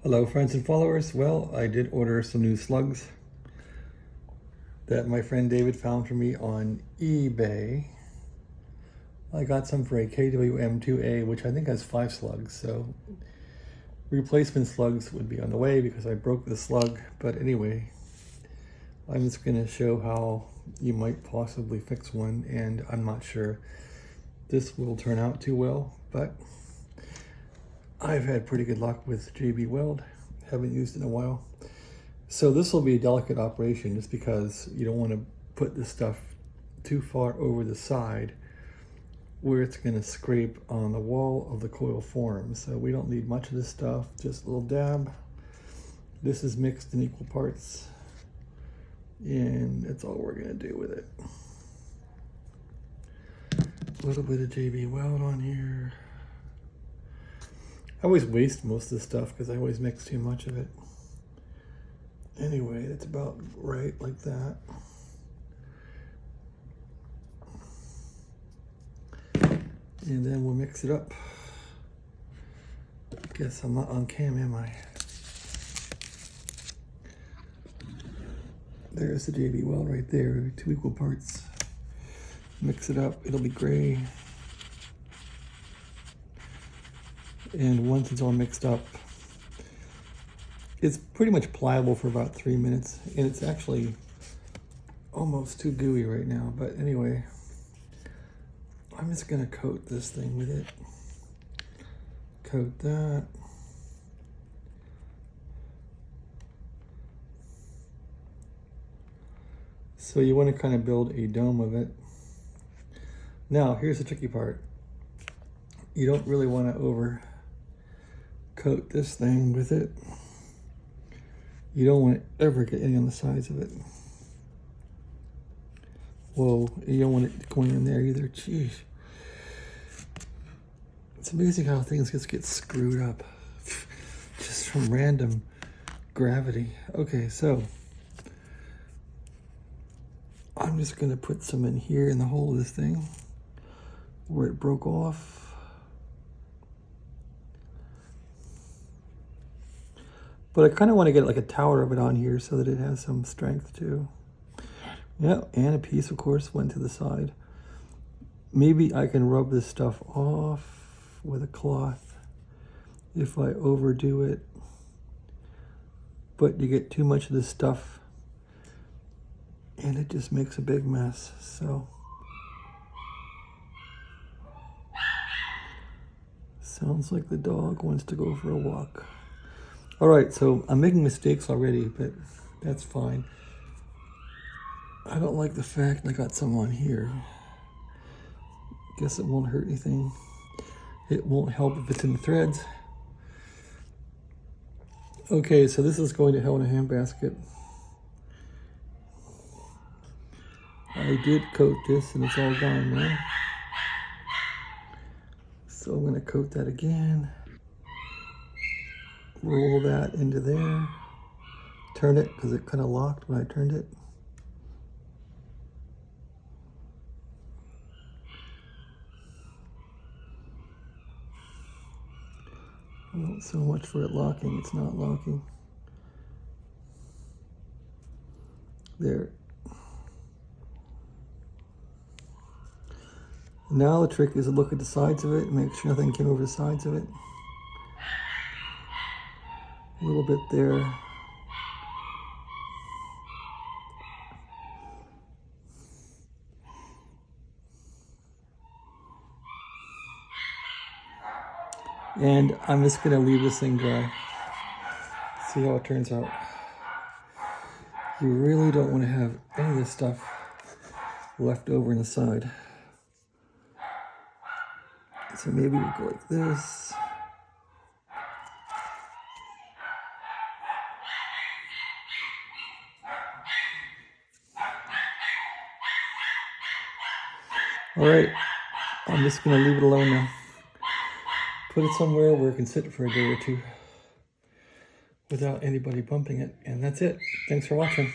Hello friends and followers. Well, I did order some new slugs that my friend David found for me on eBay. I got some for a KWM2A, which I think has 5 slugs, so replacement slugs would be on the way because I broke the slug. But anyway, I'm just going to show how you might possibly fix one, and I'm not sure this will turn out too well, but I've had pretty good luck with JB Weld. Haven't used it in a while. So this will be a delicate operation just because you don't want to put this stuff too far over the side where it's going to scrape on the wall of the coil form. So we don't need much of this stuff, just a little dab. This is mixed in equal parts, and that's all we're going to do with it. A little bit of JB Weld on here. I always waste most of this stuff because I always mix too much of it. Anyway, it's about right like that. And then we'll mix it up. Guess I'm not on cam, am I? There's the JB Weld right there, 2 equal parts. Mix it up, it'll be gray. And once it's all mixed up, it's pretty much pliable for about 3 minutes, and it's actually almost too gooey right now. But anyway, I'm just gonna coat this thing with it. Coat that. So you want to kind of build a dome of it. Now, here's the tricky part. You don't really want to over coat this thing with it. You don't want to ever get any on the sides of it. Whoa, you don't want it going in there either. Jeez. It's amazing how things just get screwed up just from random gravity. Okay, so I'm just going to put some in here in the hole of this thing where it broke off. But I kind of want to get like a tower of it on here so that it has some strength too. Yeah, and a piece, of course, went to the side. Maybe I can rub this stuff off with a cloth if I overdo it. But you get too much of this stuff and it just makes a big mess, so. Sounds like the dog wants to go for a walk. All right, so I'm making mistakes already, but that's fine. I don't like the fact I got some on here. Guess it won't hurt anything. It won't help if it's in the threads. Okay, so this is going to hell in a handbasket. I did coat this and it's all gone now. So I'm gonna coat that again. Roll that into there. Turn it because it kind of locked when I turned it. Not so much for it locking, it's not locking. There. Now the trick is to look at the sides of it and make sure nothing came over the sides of it. A little bit there. And I'm just gonna leave this thing dry. See how it turns out. You really don't want to have any of this stuff left over in the side. So maybe we go like this. All right, I'm just gonna leave it alone now. Put it somewhere where it can sit for a day or two without anybody bumping it, and that's it. Thanks for watching.